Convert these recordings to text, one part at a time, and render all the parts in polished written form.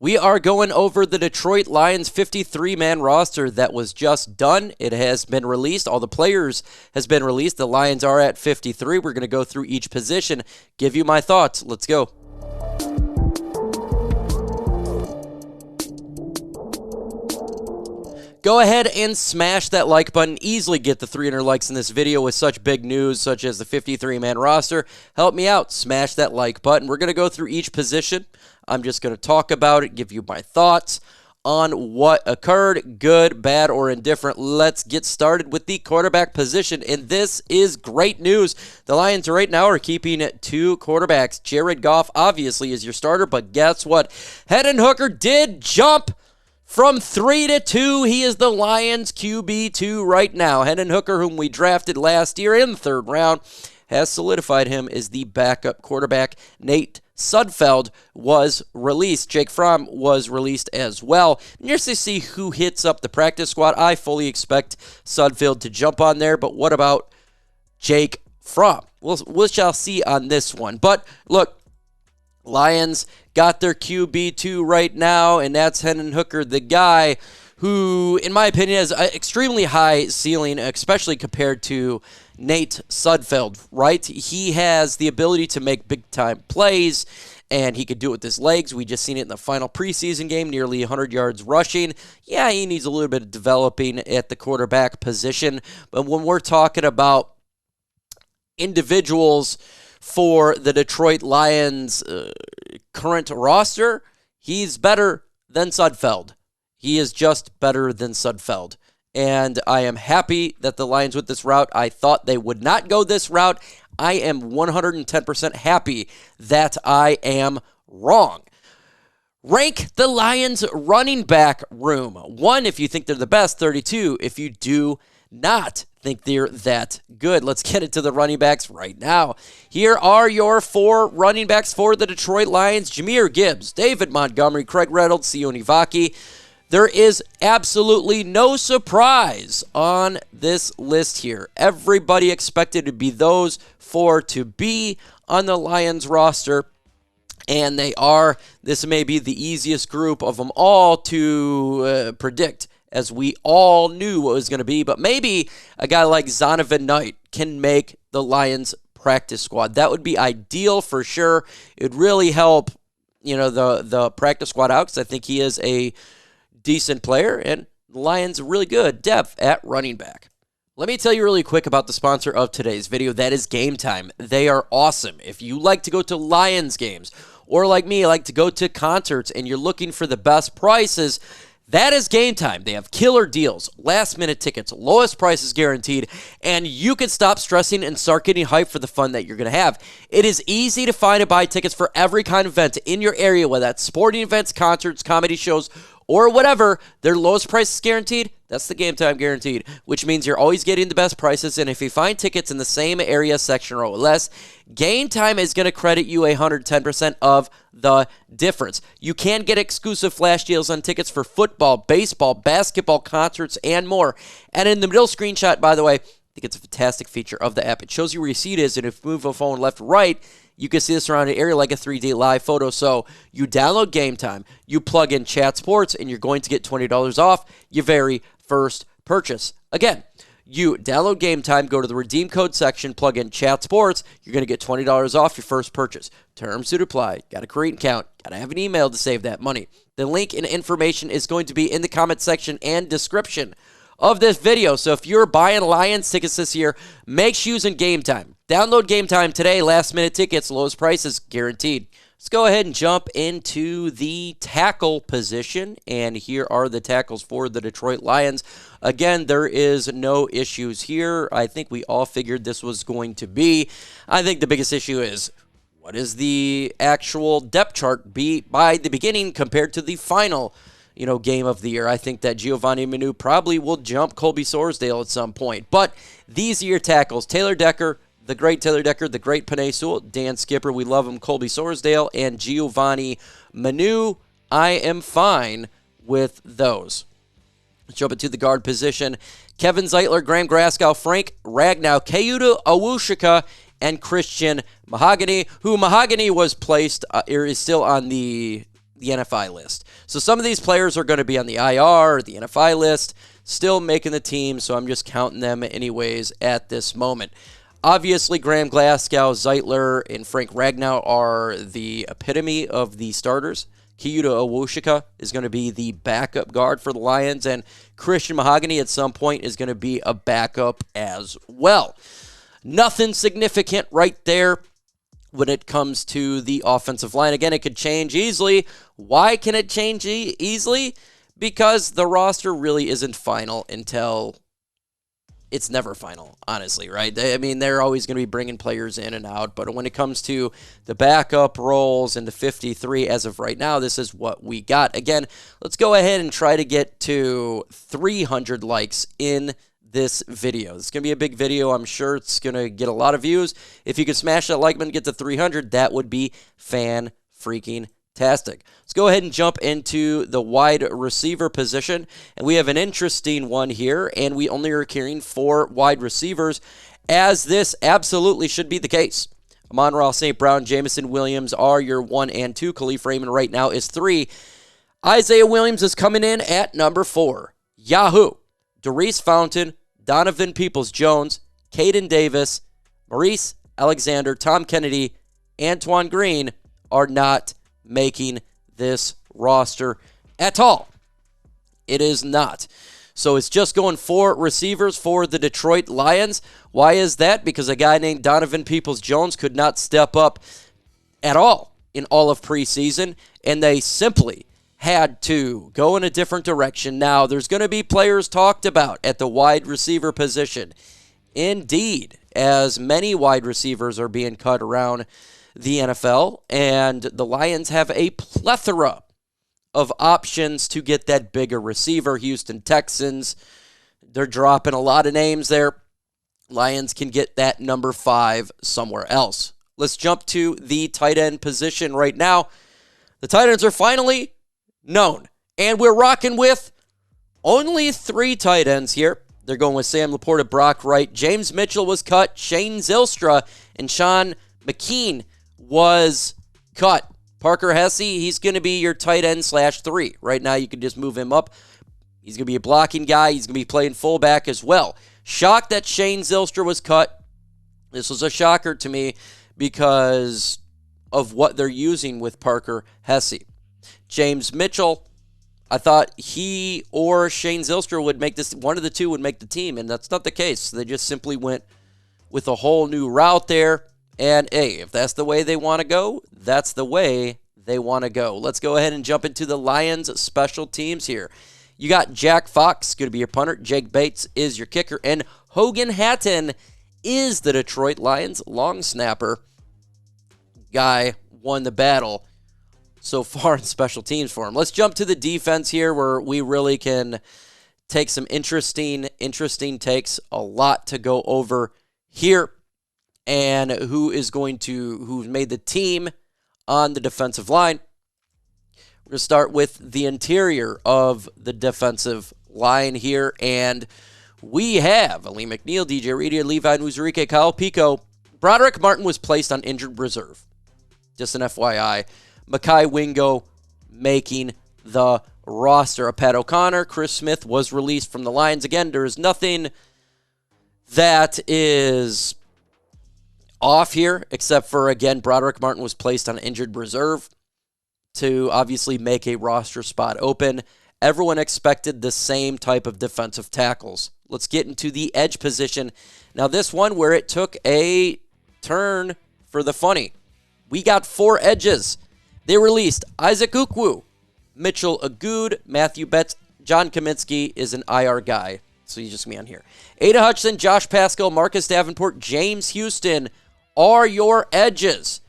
We are going over the Detroit Lions 53-man roster that was just done. It has been released. All the players has been released. The Lions are at 53. We're going to go through each position, give you my thoughts. Let's go. Go ahead and smash that like button. Easily get the 300 likes in this video with such big news such as the 53-man roster. Help me out. Smash that like button. We're going to go through each position. I'm just going to talk about it, give you my thoughts on what occurred, good, bad, or indifferent. Let's get started with the quarterback position, and this is great news. The Lions right now are keeping 2 quarterbacks. Jared Goff obviously is your starter, but guess what? Hendon did jump from 3 to 2. He is the Lions QB2 right now. Hendon Hooker, whom we drafted last year in the 3rd round, has solidified him as the backup quarterback. Nate Sudfeld was released. Jake Fromm was released as well. Just to see who hits up the practice squad. I fully expect Sudfeld to jump on there, but what about Jake Fromm? We shall see on this one. But look, Lions got their QB2 right now, and that's Hendon Hooker, the guy who, in my opinion, has an extremely high ceiling, especially compared to Nate Sudfeld, right? He has the ability to make big-time plays, and he could do it with his legs. We just seen it in the final preseason game, nearly 100 yards rushing. Yeah, he needs a little bit of developing at the quarterback position, but when we're talking about individuals for the Detroit Lions current roster, he's better than Sudfeld. He is just better than Sudfeld. And I am happy that the Lions went this route. I thought they would not go this route. I am 110% happy that I am wrong. Rank the Lions running back room. 1 if you think they're the best, 32 if you do not think they're that good. Let's get into the running backs right now. Here are your 4 running backs for the Detroit Lions. Jahmyr Gibbs, David Montgomery, Craig Reynolds, Sione Vaki. There is absolutely no surprise on this list here. Everybody expected to be those 4 to be on the Lions roster, and they are. This may be the easiest group of them all to predict, as we all knew what it was going to be, but maybe a guy like Zonovan Knight can make the Lions practice squad. That would be ideal for sure. It would really help, the practice squad out, because I think he is a decent player, and the Lions really good depth at running back. Let me tell you really quick about the sponsor of today's video. That is Game Time. They are awesome. If you like to go to Lions games, or like me, like to go to concerts, and you're looking for the best prices, that is Game Time. They have killer deals, last-minute tickets, lowest prices guaranteed, and you can stop stressing and start getting hyped for the fun that you're going to have. It is easy to find and buy tickets for every kind of event in your area, whether that's sporting events, concerts, comedy shows, or whatever. Their lowest price is guaranteed. That's the Game Time guaranteed, which means you're always getting the best prices. And if you find tickets in the same area, section, or less, Game Time is going to credit you 110% of the difference. You can get exclusive flash deals on tickets for football, baseball, basketball, concerts, and more. And in the middle screenshot, by the way, I think it's a fantastic feature of the app. It shows you where your seat is, and if you move a phone left or right, you can see the surrounding area like a 3D live photo. So you download Game Time, you plug in Chat Sports, and you're going to get $20 off your very first purchase. Again, you download Game Time, go to the redeem code section, plug in Chat Sports, you're going to get $20 off your first purchase. Terms to apply. Got to create an account. Got to have an email to save that money. The link and information is going to be in the comment section and description of this video. So if you're buying Lions tickets this year, make sure using Game Time. Download Game Time today. Last minute tickets, lowest prices guaranteed. Let's go ahead and jump into the tackle position. And here are the tackles for the Detroit Lions. Again, there is no issues here. I think we all figured this was going to be. I think the biggest issue is, what is the actual depth chart be by the beginning compared to the final game of the year? I think that Giovanni Manu probably will jump Colby Sorsdale at some point. But these are your tackles. Taylor Decker, the great Taylor Decker, the great Penei Sewell, Dan Skipper, we love him, Colby Sorsdale, and Giovanni Manu. I am fine with those. Let's jump into the guard position. Kevin Zeitler, Graham Graskow, Frank Ragnow, Keyuta Awushika, and Christian Mahogany, who Mahogany was placed, is still on the the NFI list. So some of these players are going to be on the IR or the NFI list, still making the team, so I'm just counting them anyways at this moment. Obviously, Graham Glasgow, Zeitler, and Frank Ragnow are the epitome of the starters. Kyuta Owoshika is going to be the backup guard for the Lions, and Christian Mahogany at some point is going to be a backup as well. Nothing significant right there when it comes to the offensive line. Again, it could change easily. Why can it change easily? Because the roster really isn't final until it's never final, honestly, right? I mean, they're always going to be bringing players in and out, but when it comes to the backup roles and the 53 as of right now, this is what we got. Again, let's go ahead and try to get to 300 likes in this video. It's going to be a big video. I'm sure it's going to get a lot of views. If you could smash that like button and get to 300, that would be fan-freaking-tastic. Let's go ahead and jump into the wide receiver position. And we have an interesting one here, and we only are carrying 4 wide receivers, as this absolutely should be the case. Amon-Ra St. Brown, Jamison Williams are your 1 and 2. Khalif Raymond right now is 3. Isaiah Williams is coming in at number 4. Yahoo! Doris Fountain, Donovan Peoples-Jones, Caden Davis, Maurice Alexander, Tom Kennedy, Antoine Green are not making this roster at all. It is not. So it's just going 4 receivers for the Detroit Lions. Why is that? Because a guy named Donovan Peoples-Jones could not step up at all in all of preseason, and they simply had to go in a different direction. Now, there's going to be players talked about at the wide receiver position. Indeed, as many wide receivers are being cut around the NFL, and the Lions have a plethora of options to get that bigger receiver. Houston Texans, they're dropping a lot of names there. Lions can get that number 5 somewhere else. Let's jump to the tight end position right now. The tight ends are finally known, and we're rocking with only 3 tight ends here. They're going with Sam Laporta, Brock Wright, James Mitchell was cut, Shane Zylstra, and Sean McKean was cut. Parker Hesse, he's going to be your tight end /3. Right now, you can just move him up. He's going to be a blocking guy. He's going to be playing fullback as well. Shocked that Shane Zylstra was cut. This was a shocker to me because of what they're using with Parker Hesse. James Mitchell, I thought he or Shane Zylstra would make this, one of the two would make the team, and that's not the case. They just simply went with a whole new route there. And, hey, if that's the way they want to go, that's the way they want to go. Let's go ahead and jump into the Lions special teams here. You got Jack Fox, going to be your punter. Jake Bates is your kicker. And Hogan Hatton is the Detroit Lions long snapper. Guy won the battle so far in special teams for him. Let's jump to the defense here where we really can take some interesting takes. A lot to go over here. And who's made the team on the defensive line. We're going to start with the interior of the defensive line here. And we have Ali McNeil, DJ Reedy, Levi Nuzurike, Kyle Pico. Broderick Martin was placed on injured reserve. Just an FYI. Makai Wingo making the roster. Pat O'Connor, Chris Smith was released from the Lions. Again, there is nothing that is off here, except for, again, Broderick Martin was placed on injured reserve to obviously make a roster spot open. Everyone expected the same type of defensive tackles. Let's get into the edge position. Now, this one where it took a turn for the funny. We got 4 edges. They released Isaac Ukwu, Mitchell Agood, Matthew Betts. John Cominsky is an IR guy, so he's just me on here. Ada Hutchinson, Josh Pascal, Marcus Davenport, James Houston are your edges.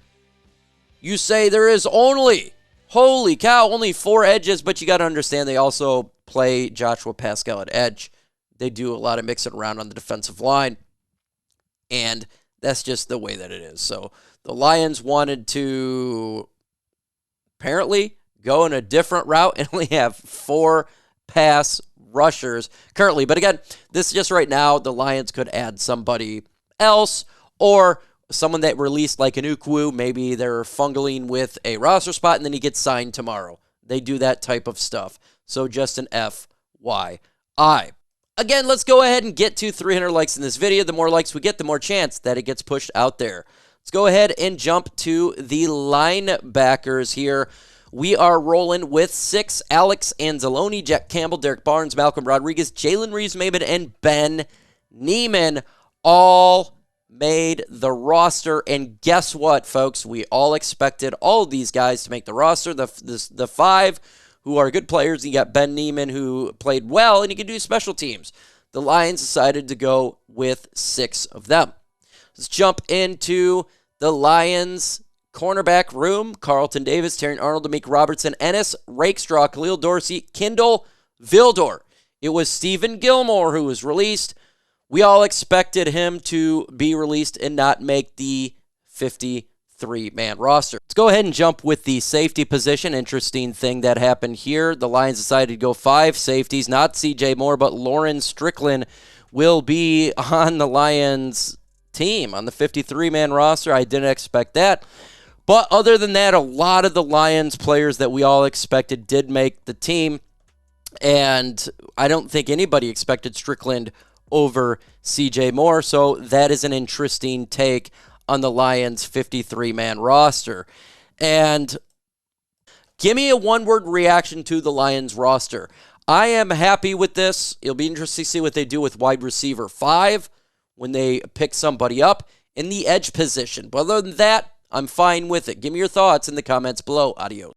You say there is only, holy cow, only 4 edges, but you got to understand they also play Joshua Pascal at edge. They do a lot of mixing around on the defensive line, and that's just the way that it is. So the Lions wanted to apparently go in a different route and only have 4 pass rushers currently. But again, this is just right now. The Lions could add somebody else or someone that released like an Ukwu. Maybe they're fungling with a roster spot and then he gets signed tomorrow. they do that type of stuff. So just an FYI. Again, let's go ahead and get to 300 likes in this video. The more likes we get, the more chance that it gets pushed out there. Let's go ahead and jump to the linebackers here. We are rolling with 6. Alex Anzalone, Jack Campbell, Derek Barnes, Malcolm Rodriguez, Jalen Reeves-Maybin, and Ben Neiman all made the roster. And guess what, folks? We all expected all of these guys to make the roster. The 5 who are good players. You got Ben Neiman, who played well, and he can do special teams. The Lions decided to go with 6 of them. Let's jump into the Lions cornerback room. Carlton Davis, Terry Arnold, Amik Robertson, Ennis, Rakestraw, Khalil Dorsey, Kindle, Vildor. It was Stephen Gilmore who was released. We all expected him to be released and not make the 53-man roster. Let's go ahead and jump with the safety position. Interesting thing that happened here. The Lions decided to go 5 safeties. Not C.J. Moore, but Lauren Strickland will be on the Lions team on the 53-man roster. I didn't expect that. But other than that, a lot of the Lions players that we all expected did make the team. And I don't think anybody expected Strickland over C.J. Moore. So that is an interesting take on the Lions 53-man roster. And give me a one-word reaction to the Lions roster. I am happy with this. It'll be interesting to see what they do with wide receiver 5 when they pick somebody up in the edge position. But other than that, I'm fine with it. Give me your thoughts in the comments below. Adios.